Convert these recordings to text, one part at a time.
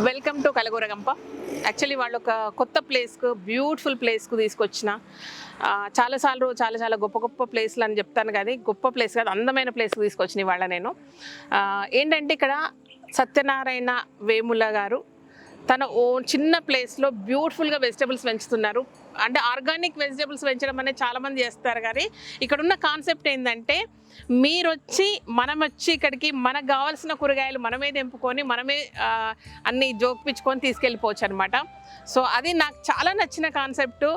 Welcome to కలగూర గంప. Actually వాళ్ళు ఒక కొత్త ప్లేస్కు, బ్యూటిఫుల్ ప్లేస్కు తీసుకొచ్చిన చాలాసార్లు చాలా గొప్ప గొప్ప ప్లేస్లు అని చెప్తాను, కానీ గొప్ప ప్లేస్ కాదు, అందమైన ప్లేస్కి తీసుకొచ్చిన ఇవాళ నేను. ఏంటంటే ఇక్కడ సత్యనారాయణ వేముల గారు తన ఓ చిన్న ప్లేస్లో బ్యూటిఫుల్గా వెజిటబుల్స్ పెంచుతున్నారు. అంటే ఆర్గానిక్ వెజిటబుల్స్ పెంచడం అనేది చాలామంది చేస్తారు, కానీ ఇక్కడున్న కాన్సెప్ట్ ఏంటంటే మనం వచ్చి ఇక్కడికి మనకు కావాల్సిన కూరగాయలు మనమే తెంపుకొని మనమే అన్ని జోక్పించుకొని తీసుకెళ్ళిపోవచ్చు అనమాట. సో అది నాకు చాలా నచ్చిన కాన్సెప్టు.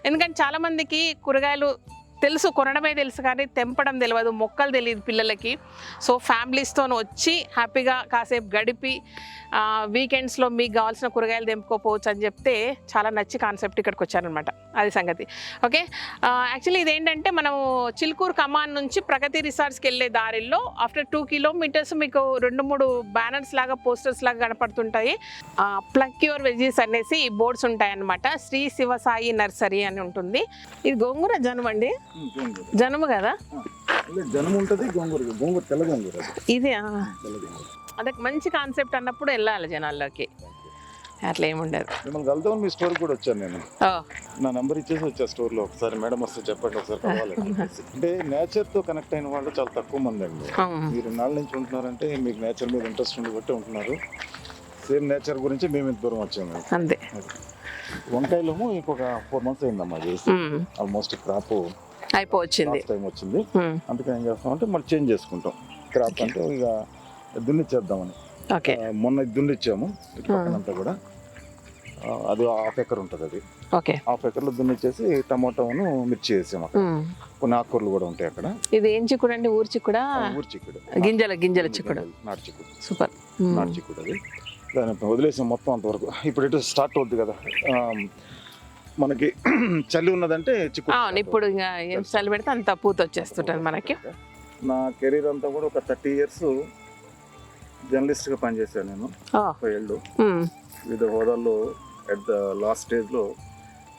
ఎందుకంటే చాలామందికి కూరగాయలు తెలుసు, కొనడమే తెలుసు, కానీ తెంపడం తెలియదు, మొక్కలు తెలియదు పిల్లలకి. సో ఫ్యామిలీస్తో వచ్చి హ్యాపీగా కాసేపు గడిపి వీకెండ్స్లో మీకు కావాల్సిన కూరగాయలు తెంపుకోపోవచ్చు అని చెప్తే చాలా నచ్చి కాన్సెప్ట్ ఇక్కడికి వచ్చారనమాట. అది సంగతి. ఓకే, యాక్చువల్లీ ఇదేంటంటే మనము చిలుకూరు కమాన్ నుంచి ప్రగతి రిసార్ట్స్కి వెళ్ళే దారిలో ఆఫ్టర్ 2 kilometers మీకు 2-3 బ్యానర్స్ లాగా, పోస్టర్స్ లాగా కనపడుతుంటాయి. ప్లక్ యువర్ వెజీస్ అనేసి బోర్డ్స్ ఉంటాయన్నమాట. శ్రీ శివసాయి నర్సరీ అని ఉంటుంది. ఇది గోంగూర జనుము అండి, జనుము కదా, జనుము ఉంటుంది, గోంగూర తెల్ల గోంగూర ఇది. అదే మంచి కాన్సెప్ట్ అన్నప్పుడు వెళ్ళాలి జనాల్లోకి, అట్లా ఏముండదు. మిమ్మల్ని కలుద్దామని మీ స్టోర్ కూడా వచ్చాను నేను. నా నెంబర్ ఇచ్చేసి వచ్చా స్టోర్లో. ఒకసారి మేడం వస్తే చెప్పండి, ఒకసారి కావాలండి. అంటే నేచర్తో కనెక్ట్ అయిన వాళ్ళు చాలా తక్కువ మంది అండి. మీరు నాళ్ళ నుంచి ఉంటున్నారంటే మీకు నేచర్ మీద ఇంట్రెస్ట్ ఉండి బట్టి ఉంటున్నారు. సేమ్ నేచర్ గురించి మేము ఇంత దూరం వచ్చాము. అంతే. వంకాయలేమో ఇంకొక 4 months అయిందమ్మా చేసి. ఆల్మోస్ట్ క్రాప్ అయిపోయింది, టైం వచ్చింది. అందుకని ఏం చేస్తామంటే మళ్ళీ చేంజ్ చేసుకుంటాం. క్రాప్ అంటే ఇక దున్నిచ్చేద్దామని. మొన్న దున్నిచ్చాము ఇటు పక్కనంతా కూడా. అది 1/2 acre ఉంటుంది. అది 1/2 acreలో దున్నిచ్చేసి టమాటోను మిర్చి వేసాము. అక్కడ కొన్ని ఆకుకూరలు కూడా ఉంటాయి అక్కడ. ఇది ఏం చిక్కుడు అండి? ఊరి చిక్కుడా? ఊరి చిక్కుడు, గింజల చిక్కుడు, నాటు చిక్కుడు. సూపర్ నాటు చిక్కుడు. అది దాని వదిలేసాం మొత్తం అంతవరకు. ఇప్పుడు ఇటు స్టార్ట్ అవుద్ది కదా మనకి. చలి ఉన్నదంటే చిక్కుడు. ఇప్పుడు ఇంకా ఏం చలి పెడితే అంత పూత వచ్చేస్తుంటుంది మనకి. నా కెరీర్ అంతా కూడా ఒక 30 years జర్నలిస్ట్గా పనిచేశాను నేను. 30 ఏళ్ళు వివిధ హోదాల్లో. అట్ ద లాస్ట్ స్టేజ్లో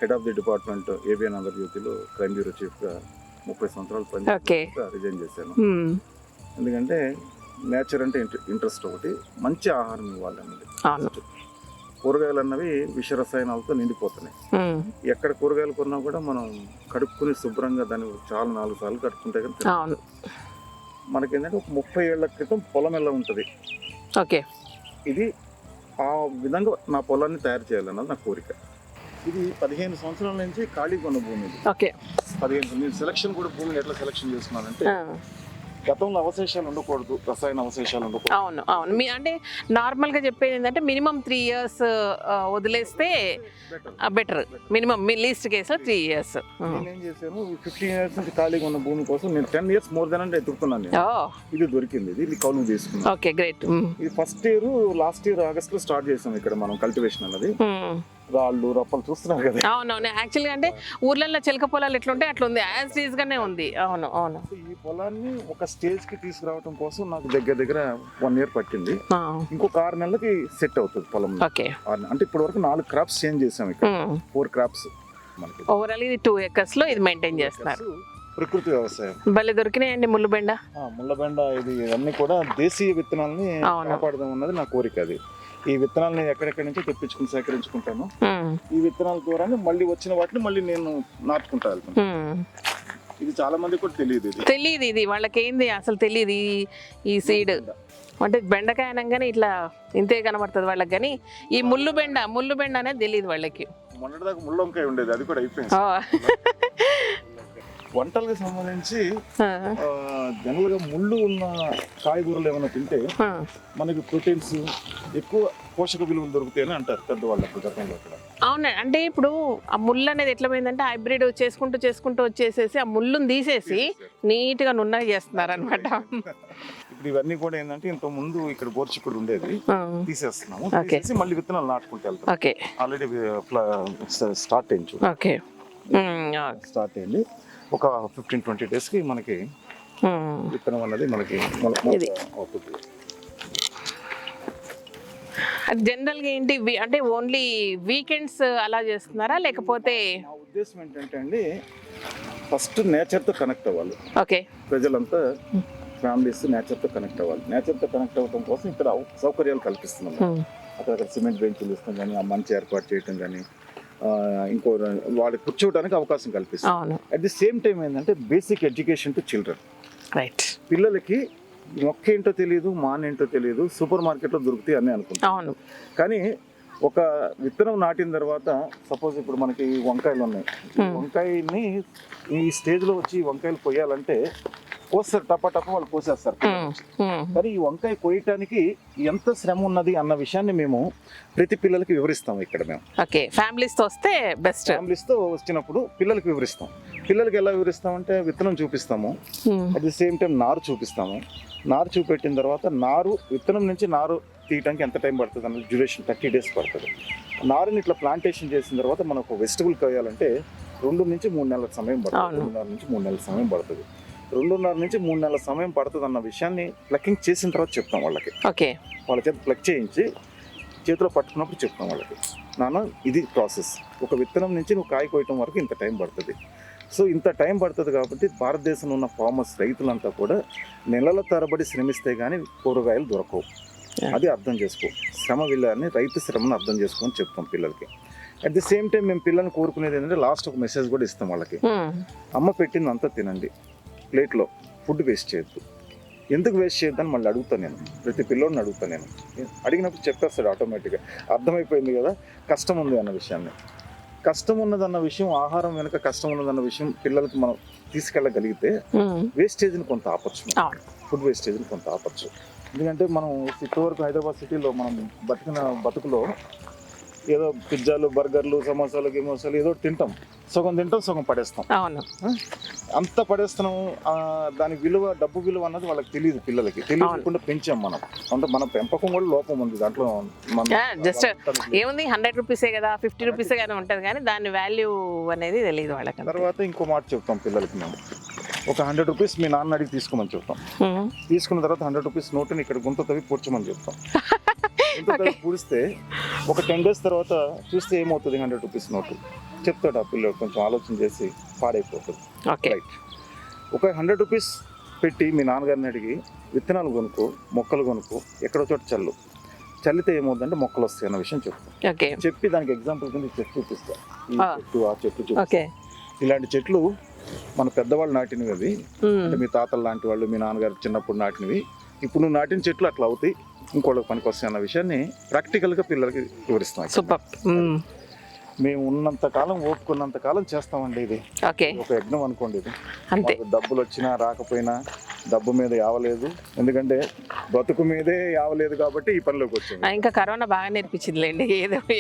head of the department ABN ఆంధ్రజ్యోతిలో క్రైమ్ బ్యూరో చీఫ్గా 30 సంవత్సరాలు పనిచేసి రిజైన్ చేశాను. ఎందుకంటే నేచర్ అంటే ఇంట్రెస్ట్ ఒకటి, మంచి ఆహారం ఇవ్వాలన్నది. కూరగాయలు అన్నవి విషరసాయనాలతో నిండిపోతున్నాయి. ఎక్కడ కూరగాయలు కొన్నా కూడా మనం కడుక్కుని శుభ్రంగా దాన్ని చాలా 4 సార్లు కడుక్కుంటే కానీ. మనకేంటంటే ఒక 30 ఏళ్ల క్రితం పొలం ఎలా ఉంటుంది, ఇది ఆ విధంగా నా పొలాన్ని తయారు చేయాలన్నది నా కోరిక. ఇది 15 సంవత్సరాల నుంచి ఖాళీ కొన్న భూమి. 15 సెలక్షన్ కూడా భూమిని ఎట్లా సెలక్షన్ చేస్తున్నానంటే గతంలో అవశేషాలు ఉండకూడదు, రసాయన అవశేషాలు ఉండకూడదు. అవును. మీ అంటే నార్మల్గా చెప్పేది ఏంటంటే మినిమం 3 years వదిలేస్తే బెటర్. మినిమం లీస్ట్ కేసులో 3 years. నేనేం చేశాను, 15 years నుంచి ఖాళీగా ఉన్న భూమి కోసం నేను 10 years మోర్ దెన్ అంటే ఎదుగుతున్నాను. ఇది దొరికింది, ఇది కౌలు తీసుకున్నాను. Okay, great. ఇది లాస్ట్ ఇయర్ ఆగస్ట్లో స్టార్ట్ చేసాం ఇక్కడ మనం కల్టివేషన్ అన్నది. రాళ్ళు రప్పలు చూస్తున్నారు కదా. అవునవును. యాక్చువల్గా అంటే ఊర్లలో చిలక పొలాలు ఎట్లుంటాయి అట్లా ఉంది, యాజ్ ఈజ్ గానే ఉంది. అవును. ఈ పొలాన్ని ఒక స్టేజ్ కి తీసుకురావడం కోసం నాకు దగ్గర 1 year పట్టింది. ఇంకొక 6 నెలలకి సెట్ అవుతుంది పొలం. అంటే ఇప్పటి వరకు 4 crops చేంజ్ చేసాం ఇక్కడ. 4 crops మనకి. ఓవరాల్ ఇది 2 acres లో ఇది మెయింటైన్ చేస్తున్నారు. ప్రకృతి వ్యవసాయం భలే దొరికినాయండి. ముళ్ళబెండ, ఇది అన్ని కూడా దేశీయ విత్తనాలని కాపాడదాం అన్నది నా కోరిక. అది ఈ విత్తనాలని ఎక్కడెక్కడి నుంచి తెప్పించుకుని సేకరించుకుంటాను. ఈ విత్తనాల ద్వారా మళ్ళీ వచ్చిన వాటిని మళ్ళీ నేను నాటుకుంటా వెళ్తాను. ఇది చాలా మంది కూడా తెలియదు ఇది వాళ్ళకి ఏంది అసలు తెలియదు. ఈ సీడ్ అంటే బెండకాయ అనగానే ఇట్లా ఇంతే కనబడుతుంది వాళ్ళకి, కానీ ఈ ముళ్ళుబెండ అనేది తెలియదు వాళ్ళకి. మొన్నటిదాకా ముళ్ళొంకాయ ఉండేది, అది కూడా అయిపోయింది. వంటలకు సంబంధించి జనరల్ గా ముళ్ళు ఉన్న కాయగూరలు ఏమైనా తింటే మనకి ప్రోటీన్స్ ఎక్కువ, పోషక విలువలు దొరుకుతాయని అంటారు పెద్దవాళ్ళు గతంలో. అవునండి. అంటే ఇప్పుడు ఆ ముళ్ళు అనేది ఎట్లా పోయిందంటే హైబ్రిడ్ చేసుకుంటూ వచ్చేసేసి ఆ ముళ్ళుని తీసేసి నీట్ గా నున్నగా చేస్తున్నారు అనమాట. ఇప్పుడు ఇవన్నీ కూడా ఏంటంటే ఇంత ముందు ఇక్కడ గోర్చిక్కుడు ఉండేది, తీసేస్తున్నాము. మళ్ళీ విత్తనాలు నాటుకుంటూ వెళ్తాం. ఆల్రెడీ స్టార్ట్ అయింది. ఒక 15-20 days కి మనకి విత్తనం అన్నది మనకి అవుతుంది. జనరల్గా ఏంటి అంటే ఓన్లీ వీకెండ్స్ అలా చేస్తున్నారా, లేకపోతే? నా ఉద్దేశం ఏంటంటే అండి, ఫస్ట్ నేచర్తో కనెక్ట్ అవ్వాలి. ప్రజలంతా ఫ్యామిలీస్ నేచర్తో కనెక్ట్ అవ్వాలి. నేచర్తో కనెక్ట్ అవ్వడం కోసం ఇక్కడ సౌకర్యాలు కల్పిస్తున్నాం. అక్కడ సిమెంట్ బెంచ్లు ఇస్తాం కానీ ఆ మంచి ఏర్పాటు చేయటం కానీ ఇంకో వాళ్ళకి కూర్చోవడానికి అవకాశం కల్పిస్తాం. అట్ ది సేమ్ టైం ఏంటంటే basic education to children. Right. పిల్లలకి మొక్క ఏంటో తెలియదు, మాన్ ఏంటో తెలియదు, సూపర్ మార్కెట్లో దొరుకుతాయి అని అనుకుంటాం. కానీ ఒక విత్తనం నాటిన తర్వాత సపోజ్ ఇప్పుడు మనకి వంకాయలు ఉన్నాయి, వంకాయని ఈ స్టేజ్లో వచ్చి వంకాయలు కొయ్యాలంటే కోస్తారు, టపా వాళ్ళు కోసేస్తారు. కానీ ఈ వంకాయ కొయ్యటానికి ఎంత శ్రమ ఉన్నది అన్న విషయాన్ని మేము ప్రతి పిల్లలకి వివరిస్తాం ఇక్కడ. మేము ఫ్యామిలీస్తో వస్తే బెస్ట్, ఫ్యామిలీస్తో వచ్చినప్పుడు పిల్లలకి వివరిస్తాం. పిల్లలకి ఎలా వివరిస్తామంటే విత్తనం చూపిస్తాము, అట్ ది సేమ్ టైం నారు చూపిస్తాము. నారు చూపెట్టిన తర్వాత విత్తనం నుంచి నారు తీయడానికి ఎంత టైం పడుతుంది అన్నది డ్యూరేషన్ 30 days పడుతుంది. నారుని ఇట్లా ప్లాంటేషన్ చేసిన తర్వాత మనకు వెజిటబుల్ కోయాలంటే 2 నుంచి 3 నెలల సమయం పడుతుంది. 2.5 నుంచి 3 నెలల సమయం పడుతుంది. 2.5 నుంచి 3 నెలల సమయం పడుతుంది అన్న విషయాన్ని ప్లక్కింగ్ చేసిన తర్వాత చెప్తాం వాళ్ళకి. వాళ్ళ చేత ప్లక్ చేయించి చేతిలో పట్టుకున్నప్పుడు చెప్తాం వాళ్ళకి, నాన్న ఇది ప్రాసెస్, ఒక విత్తనం నుంచి నువ్వు కాయ కోయటం వరకు ఇంత టైం పడుతుంది. సో ఇంత టైం పడుతుంది కాబట్టి భారతదేశంలో ఉన్న ఫార్మర్స్ రైతులంతా కూడా నెలల తరబడి శ్రమిస్తే కానీ కూరగాయలు దొరకవు. అది అర్థం చేసుకో, శ్రమ విలువని, రైతు శ్రమను అర్థం చేసుకోని చెప్తాం పిల్లలకి. అట్ ది సేమ్ టైం మేము పిల్లల్ని కోరుకునేది ఏంటంటే లాస్ట్ ఒక మెసేజ్ కూడా ఇస్తాం వాళ్ళకి, అమ్మ పెట్టింది అంతా తినండి, ప్లేట్లో ఫుడ్ వేస్ట్ చేయొద్దు. ఎందుకు వేస్ట్ చేయొద్దని మళ్ళీ అడుగుతాను నేను, ప్రతి పిల్లోడిని అడుగుతాను నేను. అడిగినప్పుడు చెప్పేస్తాడు ఆటోమేటిక్గా, అర్థమైపోయింది కదా కష్టం ఉంది అన్న విషయాన్ని. కష్టం ఉన్నదన్న విషయం, ఆహారం వెనుక కష్టం ఉన్నదన్న విషయం పిల్లలకి మనం తీసుకెళ్ళగలిగితే వేస్టేజ్ని కొంత ఆపచ్చు, ఫుడ్ వేస్టేజ్ని కొంత ఆపచ్చు. ఎందుకంటే మనం ఇప్పటివరకు హైదరాబాద్ సిటీలో మనం బతుకులో ఏదో పిజ్జాలు, బర్గర్లు, సమోసాలు, గిమోసాలు ఏదో తింటాం, సగం తింటాం, సగం పడేస్తాం. అంత పడేస్తున్నాం. దాని విలువ, డబ్బు విలువ అన్నది వాళ్ళకి తెలియదు, పిల్లలకి తెలియకుండా పెంచాం మనం. అంటే మన పెంపకం కూడా లోపం ఉంది దాంట్లో. జస్ట్ ఏముంది 100 రూపీసే కదా, 50 రూపీసే కదా ఉంటుంది, కానీ దాని వాల్యూ అనేది తెలియదు వాళ్ళకి. తర్వాత ఇంకో మాట చెప్తాం పిల్లలకి మేము, ఒక 100 రూపీస్ మీ నాన్న అడిగి తీసుకోమని చెప్తాం. తీసుకున్న తర్వాత 100 రూపీస్ నోటుని ఇక్కడ గుంత తవ్వి పూడ్చమని చెప్తాం. గుంత తవ్వి పూడిస్తే ఒక 10 days తర్వాత చూస్తే ఏమవుతుంది 100 రూపీస్ నోటు చెప్తాడు ఆ పిల్లడు, కొంచెం ఆలోచన చేసి పాడైపోతుంది. రైట్. ఒక 100 రూపీస్ పెట్టి మీ నాన్నగారిని అడిగి విత్తనాలు కొనుక్కో, మొక్కలు కొనుక్కో, ఎక్కడో చోట చల్లితే ఏమవుతుందంటే మొక్కలు వస్తాయి అన్న విషయం చెప్తాం. చెప్పి దానికి ఎగ్జాంపుల్ కింద చెట్టు చూపిస్తా, ఈ చెట్టు ఆ చెట్టు చూపిస్తా. ఇలాంటి చెట్లు మన పెద్దవాళ్ళు నాటినవి, అవి అంటే మీ తాతలు లాంటి వాళ్ళు, మీ నాన్నగారు చిన్నప్పుడు నాటినవి, ఇప్పుడు నువ్వు నాటిన చెట్లు అట్లా అవుతాయి, ఇంకోళ్ళకి పనికి వస్తాయి అన్న విషయాన్ని ప్రాక్టికల్గా పిల్లలకి వివరిస్తాం. మేము ఉన్నంత కాలం, ఓపుకున్నంత కాలం చేస్తామండి. ఇది ఒక యజ్ఞం అనుకోండి. ఇది డబ్బులు వచ్చినా రాకపోయినా డబ్బు మీద యావలేదు, ఎందుకంటే బతుకు మీదే యావలేదు కాబట్టి ఈ పనిలోకి వచ్చాము. ఇంకా కరోనా బాగా నేర్పించిందిలేండి,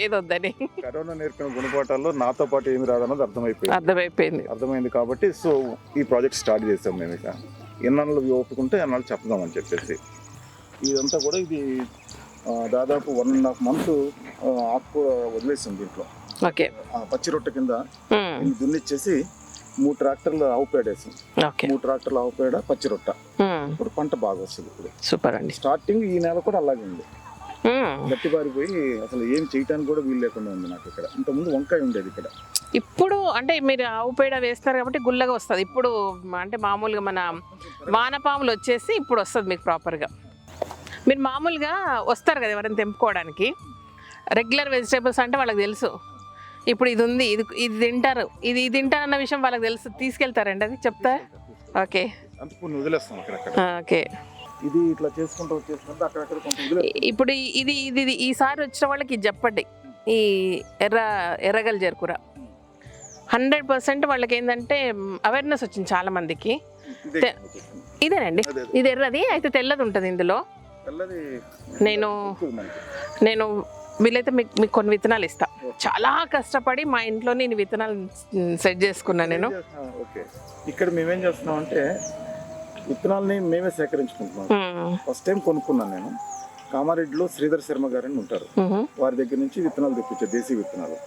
ఏదొద్దని. కరోనా నేర్పిన గుణపాఠాల్లో నాతో పాటు ఏమి రాదన్నది అర్థమైంది కాబట్టి సో ఈ ప్రాజెక్ట్ స్టార్ట్ చేసాం మేము. ఇక ఎన్నాళ్ళు ఓపుకుంటే అన్నాళ్ళు చెప్దామని చెప్పేసి ఇదంతా కూడా ఇది దాదాపు 1.5 months ఆకు వదిలేసాం దీంట్లో. పచ్చి రొట్టె కింద దున్నిచ్చేసి 3 ట్రాక్టర్లు ఆవు పేడ వేసాం. 3 ట్రాక్టర్లు ఆవు పేడ, పచ్చి రొట్టె. ఇప్పుడు పంట బాగా వస్తుంది. ఇప్పుడు సూపర్ అండి. స్టార్టింగ్ ఈ నెల కూడా అలాగే ఉంది, గట్టి బారిపోయి అసలు ఏం చేయడానికి కూడా వీలు లేకుండా ఉంది నాకు. ఇక్కడ ఇంతకుముందు వంకాయ ఉండేది ఇక్కడ. ఇప్పుడు అంటే మీరు ఆవు పేడ వేస్తారు కాబట్టి గుల్లగా వస్తుంది. ఇప్పుడు అంటే మామూలుగా మన వానపాములు వచ్చేసి ఇప్పుడు వస్తుంది మీకు ప్రాపర్గా. మీరు మామూలుగా వస్తారు కదా ఎవరైనా తెంపుకోవడానికి, రెగ్యులర్ వెజిటేబుల్స్ అంటే వాళ్ళకి తెలుసు, ఇప్పుడు ఇది ఉంది, ఇది తింటారు, ఇది తింటారు అన్న విషయం వాళ్ళకి తెలుసు, తీసుకెళ్తారండి అది చెప్తా. ఓకే. ఇది ఇట్లా చేసుకుంటూ ఇప్పుడు ఇది ఈసారి వచ్చిన వాళ్ళకి ఇది చెప్పండి, ఈ ఎర్రగల జరుకుర 100% వాళ్ళకి ఏంటంటే అవేర్నెస్ వచ్చింది చాలా మందికి. ఇదేనండి, ఇది ఎర్రది అయితే తెల్లది ఉంటుంది ఇందులో. నేను వీలైతే మీకు కొన్ని విత్తనాలు ఇస్తా. చాలా కష్టపడి మా ఇంట్లో నేను విత్తనాలు సెట్ చేసుకున్నాను నేను. ఇక్కడ మేమేం చేస్తున్నాం అంటే విత్తనాలని మేమే సేకరించుకుంటున్నాం. ఫస్ట్ టైం కొనుక్కున్నాను నేను. కామారెడ్డిలో శ్రీధర్ శర్మ గారని ఉంటారు, వారి దగ్గర నుంచి విత్తనాలు తెప్పించారు, దేశీ విత్తనాలు.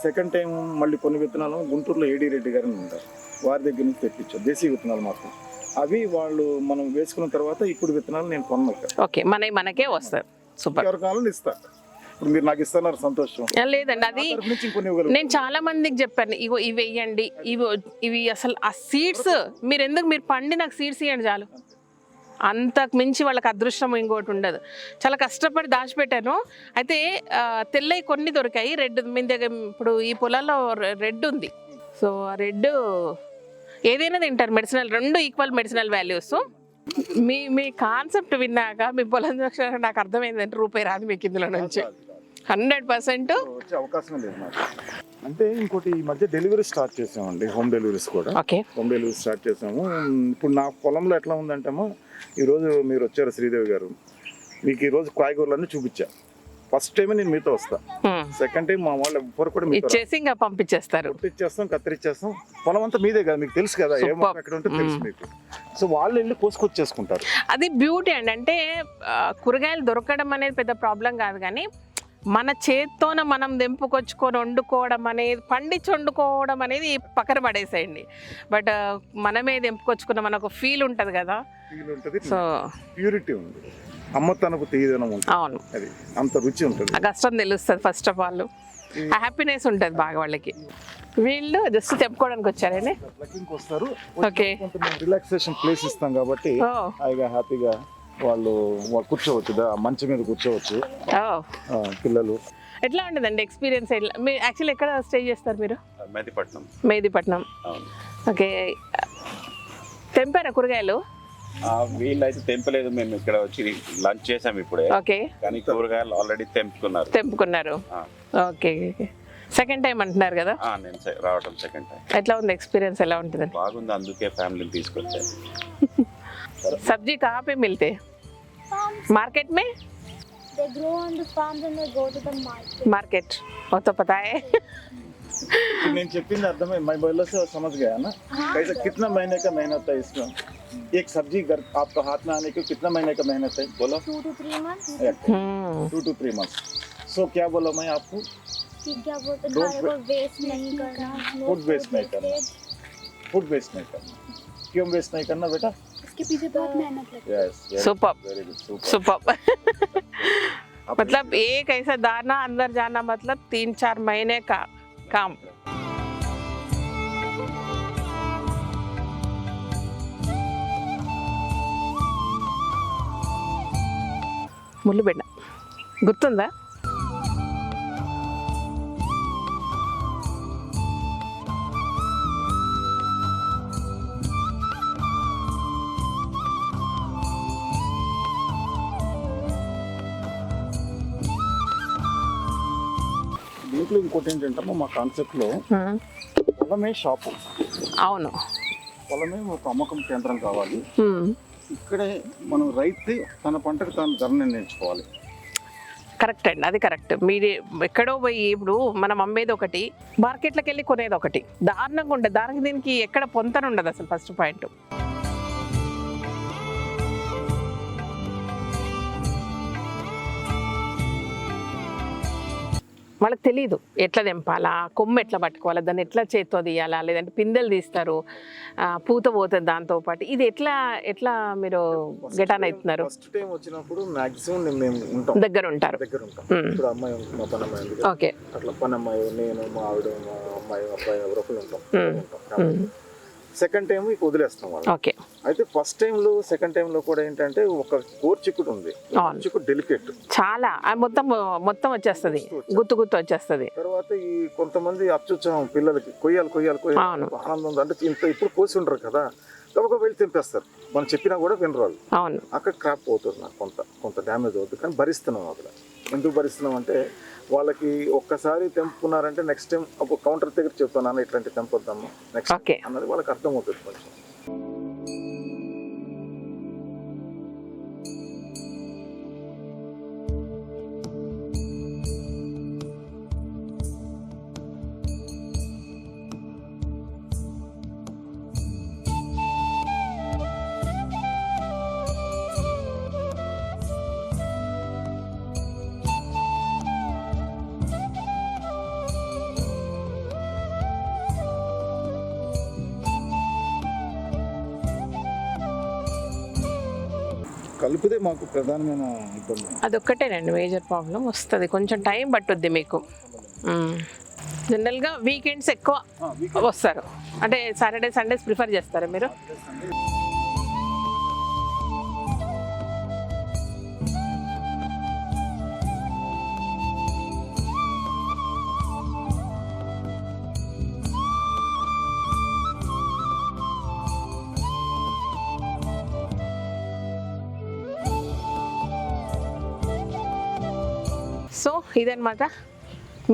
సెకండ్ టైం మళ్ళీ కొన్ని విత్తనాలు గుంటూరులో ఏడి రెడ్డి గారని ఉంటారు, వారి దగ్గర నుంచి తెప్పించారు దేశీ విత్తనాలు మాత్రం. అవి వాళ్ళు మనం వేసుకున్న తర్వాత ఇప్పుడు విత్తనాలు నేను కొన్నాను. మనకే వస్తారు. సూపర్. ఎవరి కావాలని ఇస్తా. ఇప్పుడు మీరు నాకు ఇస్తున్నారు, సంతోషం. లేదండి, అది నేను చాలా మందికి చెప్పాను, ఇగో ఇవి వేయండి, ఇవి అసలు ఆ సీడ్స్ మీరు పండి నాకు సీడ్స్ ఇవ్వండి చాలు. అంతకు మించి వాళ్ళకి అదృష్టం ఇంకోటి ఉండదు. చాలా కష్టపడి దాచిపెట్టాను. అయితే తెల్లవి కొన్ని దొరికాయి, రెడ్ మీ దగ్గర ఇప్పుడు ఈ పొలాల్లో రెడ్ ఉంది. సో ఆ రెడ్ ఏదైనా తింటారు, మెడిసినల్, రెండు ఈక్వల్ మెడిసినల్ వాల్యూస్. మీ కాన్సెప్ట్ విన్నాక మీ పొలం చూసినాక నాకు అర్థమైందంటే రూపాయి రాదు మీకు ఇందులో నుంచి 100%. వచ్చే అవకాశం లేదు నాకు. అంటే ఇంకోటి ఈ మధ్య డెలివరీ స్టార్ట్ చేసామండి, హోమ్ డెలివరీస్ కూడా. ఓకే, హోమ్ డెలివరీ స్టార్ట్ చేసాము. ఇప్పుడు నా పొలంలో ఎట్లా ఉందంటేమో, ఈరోజు మీరు వచ్చారు శ్రీదేవి గారు, మీకు ఈరోజు కాయగూరలన్నీ చూపించా. ఫస్ట్ టైం నేను మీతో వస్తా, సెకండ్ టైం మా వాళ్ళు ఎవ్వరు కూడా ఇచ్చేసి ఇంకా పంపించేస్తారు. ఇచ్చేస్తాం, కత్తిరిచ్చేస్తాం. పొలం అంతా మీదే కదా, మీకు తెలుసు కదా ఏ మొక్క ఎక్కడ ఉంటే తెలుసు మీకు. సో వాళ్ళు వెళ్ళి కోసుకొచ్చేసుకుంటారు. అది బ్యూటీ అండి. అంటే కూరగాయలు దొరకడం అనేది పెద్ద ప్రాబ్లం కాదు, కానీ మన చేత్తోన మనం దెంపుకొచ్చుకొని వండుకోవడం అనేది, పండించి వండుకోవడం అనేది పక్కన పడేసేయండి. బట్ మనమే దెంపుకొచ్చుకున్న మనకు ఫీల్ ఉంటుంది కదా, ఫీల్ ఉంటుంది. సో ప్యూరిటీ ఉంది, అమ్మతనపు తీయదనం ఉంటుంది. అవును, అది అంత రుచి ఉంటుంది. ఆ కష్టం తెలుస్తుంది ఫస్ట్ ఆఫ్ ఆల్, ఆ హ్యాపీనెస్ ఉంటుంది బాగా వాళ్ళకి. వీళ్ళు జస్ట్ చెప్పుకోవడానికి వచ్చారండి. ప్లకింగ్కి వస్తారు. ఓకే, రిలాక్సేషన్ ప్లేస్ ఇస్తాం కాబట్టి హాయిగా హ్యాపీగా వాళ్ళు కూర్చోవచ్చు, మంచం మీద కూర్చోవచ్చు పిల్లలు. ఎట్లా ఉంటుందండి ఎక్స్పీరియన్స్? మీరు యాక్చువల్లీ ఎక్కడ స్టే చేస్తారు మీరు? మెహదీపట్నం. ఓకే, తెంపారా కూరగాయలు? వీళ్ళైతే తెంపలేదు, మేము ఇక్కడ వచ్చి లంచ్ చేసాం ఇప్పుడే. ఓకే, కానీ కూరగాయలు ఆల్రెడీ తెంపుకున్నారు. ఓకే, సెకండ్ టైం అంటున్నారు కదా? నేను రావటం సెకండ్ టైం. ఎట్లా ఉంది ఎక్స్పీరియన్స్? ఎలా ఉంటుంది? బాగుంది, అందుకే ఫ్యామిలీని తీసుకొచ్చాను. सब्जी कहाँ पे मिलते? मार्केट में? They grow on the farms and they go to the market. Market, वो तो पता है. నేను చెప్పింది అర్థమై मैं बोलो से समझ गया ना? कैसे कितना महीने का मेहनत है इसमें? एक सब्जी घर आपको हाथ में आने को कितना महीने का मेहनत है बोलो? 2 to 3 months. 2 to 3 months. सो क्या बोला मैं आपको? कि क्या बोलते हैं, खाने को वेस्ट नहीं करना, फूड वेस्ट नहीं करना, फूड वेस्ट नहीं करना. क्यों वेस्ट नहीं करना बेटा? इसके पीछे बहुत मेहनत लगती है. Yes, super, very good, super. मतलब एक ऐसा दाना अंदर जाना मतलब 3-4 महीने का काम. ముళ్ళుబెండ గుర్తుందా? దీంట్లో ఇంకోటి ఏంటంటే మా కాన్సెప్ట్లో పొలమే షాపు. అవును, పొలమే ఒక అమ్మకం కేంద్రం కావాలి. ఇక్కడే మనం రైతు తన పంటకు తాను ధర నిర్ణయించుకోవాలి. కరెక్ట్ అండి, అది కరెక్ట్. మీరు ఎక్కడో పోయి ఇప్పుడు మనం అమ్మేది ఒకటి, మార్కెట్లోకి వెళ్ళి కొనేది ఒకటి, దారుణంగా ఉండదు. దానికి దీనికి ఎక్కడ పొంతన ఉండదు అసలు. ఫస్ట్ పాయింట్ వాళ్ళకి తెలియదు ఎట్లా తెంపాలా, కొమ్ము ఎట్లా పట్టుకోవాలా, దాన్ని ఎట్లా చేత్తో తీయాలా, లేదంటే పిందెలు తీస్తారు, పూత పోతుంది దాంతోపాటు. ఇది ఎట్లా మీరు గెటాన్ అవుతున్నారు? ఫస్ట్ టైం వచ్చినప్పుడు మాక్సిమం మేము ఉంటాం, దగ్గర ఉంటాం. ఇప్పుడు అమ్మాయి మా పని అమ్మాయి ఉంది, ఓకే, అట్లా పని అమ్మాయి, నేను, మా ఆవిడ, మా అమ్మాయి, అబ్బాయి ఎవరో ఉంటాం. సెకండ్ టైం ఇక వదిలేస్తాం వాళ్ళు. ఓకే, అయితే ఫస్ట్ టైంలో సెకండ్ టైంలో కూడా ఏంటంటే ఒక చిక్కుడు ఉంది, చిక్కుడు డెలికేట్ చాలా, మొత్తం వచ్చేస్తుంది, గుత్తు వచ్చేస్తుంది. తర్వాత ఈ కొంతమంది అత్యుత్సాహం పిల్లలకి కొయ్యాలి ఆనందం ఉంది అంటే ఇంత ఇప్పుడు కోసి ఉండరు కదా, కాబట్టి వెళ్ళి తెంపేస్తారు. మనం చెప్పినా కూడా వినరాలు. అవును, అక్కడ క్రాప్ అవుతుంది, నాకు కొంత డ్యామేజ్ అవుతుంది. కానీ భరిస్తున్నాం. అక్కడ ఎందుకు భరిస్తున్నాం అంటే వాళ్ళకి ఒక్కసారి తెంపుకున్నారంటే నెక్స్ట్ టైం ఒక కౌంటర్ దగ్గర చెప్తాను, ఇట్లాంటి తెంపొద్దాము నెక్స్ట్ అన్నది వాళ్ళకి అర్థమవుతుంది కొంచెం. కలిపితే మాకు ప్రధానమైన ఇబ్బంది అదొక్కటేనండి, మేజర్ ప్రాబ్లం వస్తుంది. కొంచెం టైం పట్టుద్ది మీకు. జనరల్గా వీకెండ్స్ ఎక్కువ వస్తారు, అంటే సాటర్డే సండేస్ ప్రిఫర్ చేస్తారా మీరు? ఇదనమాట.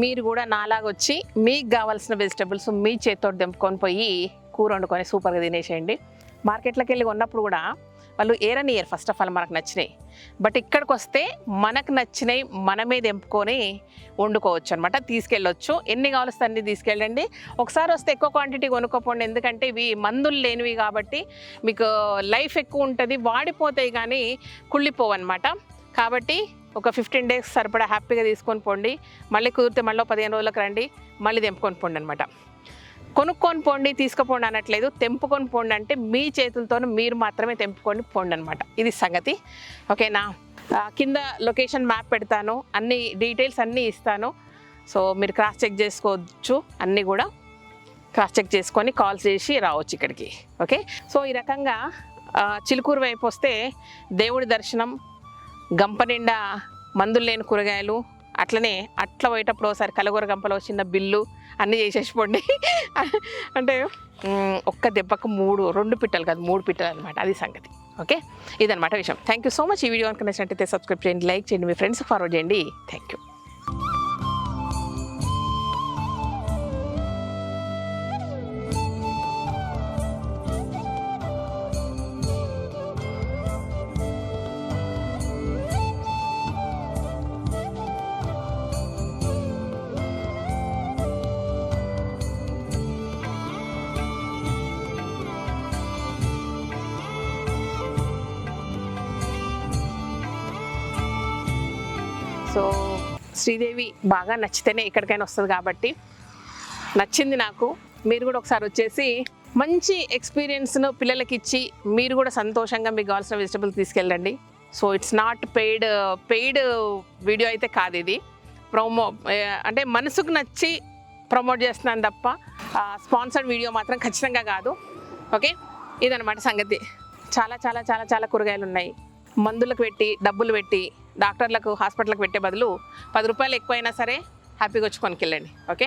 మీరు కూడా నాలాగా వచ్చి మీకు కావాల్సిన వెజిటబుల్స్ మీ చేతితో తెంపుకొని పోయి కూర వండుకొని సూపర్గా తినేసేయండి. మార్కెట్లోకి వెళ్ళి కొన్నప్పుడు కూడా వాళ్ళు ఏరనియర్ ఫస్ట్ ఆఫ్ ఆల్ మనకు నచ్చినాయి. బట్ ఇక్కడికి వస్తే మనకు నచ్చినాయి మనమే తెంపుకొని వండుకోవచ్చు అనమాట. తీసుకెళ్ళొచ్చు, ఎన్ని కావాల్సి అన్ని తీసుకెళ్ళండి. ఒకసారి వస్తే ఎక్కువ క్వాంటిటీ కొనుక్కోపోండి, ఎందుకంటే ఇవి మందులు లేనివి కాబట్టి మీకు లైఫ్ ఎక్కువ ఉంటుంది, వాడిపోతాయి కానీ కుళ్ళిపోవు అనమాట. కాబట్టి ఒక 15 days సరిపడా హ్యాపీగా తీసుకొని పోండి. మళ్ళీ కుదిరితే మళ్ళీ 15 రోజులకు రండి, మళ్ళీ తెంపుకొని పోండి అనమాట. కొనుక్కొని పోండి తీసుకుపోండి అనట్లేదు, తెంపుకొని పోండి అంటే మీ చేతులతో మీరు మాత్రమే తెంపుకొని పోండి అనమాట. ఇది సంగతి. ఓకేనా? కింద లొకేషన్ మ్యాప్ పెడతాను, అన్ని డీటెయిల్స్ అన్నీ ఇస్తాను. సో మీరు క్రాస్ చెక్ చేసుకోవచ్చు, అన్నీ కూడా క్రాస్ చెక్ చేసుకొని కాల్ చేసి రావచ్చు ఇక్కడికి. ఓకే. సో ఈ రకంగా చిలుకూరు వైపు వస్తే దేవుడి దర్శనం, గంప నిండా మందులు లేని కూరగాయలు, అట్లనే అట్లా పోయేటప్పుడు ఒకసారి కలగూర గంపలో చిన్న బిల్లు అన్నీ చేసేసిపోండి. అంటే ఒక్క దెబ్బకు 2 పిట్టలు కాదు 3 పిట్టలు అనమాట. అది సంగతి. ఓకే, ఇదనమాట విషయం. Thank you so much. ఈ వీడియో కనుక నచ్చినట్టయితే సబ్స్క్రైబ్ చేయండి, లైక్ చేయండి, మీ ఫ్రెండ్స్కి ఫార్వర్డ్ చేయండి. Thank you. సో శ్రీదేవి బాగా నచ్చితేనే ఎక్కడికైనా వస్తుంది కాబట్టి నచ్చింది నాకు. మీరు కూడా ఒకసారి వచ్చేసి మంచి ఎక్స్పీరియన్స్ను పిల్లలకి ఇచ్చి మీరు కూడా సంతోషంగా మీకు కావాల్సిన వెజిటబుల్స్ తీసుకెళ్ళండి. So it's not paid video అయితే కాదు ఇది. అంటే మనసుకు నచ్చి ప్రమోట్ చేస్తున్నాను తప్ప స్పాన్సర్డ్ వీడియో మాత్రం ఖచ్చితంగా కాదు. ఓకే, ఇదనమాట సంగతి. చాలా చాలా చాలా చాలా కూరగాయలు ఉన్నాయి. మందులకు పెట్టి డబ్బులు పెట్టి డాక్టర్లకు హాస్పిటల్కి పెట్టే బదులు 10 రూపాయలు ఎక్కువైనా సరే హ్యాపీగా వచ్చి కొనుక్కెళ్ళండి. ఓకే.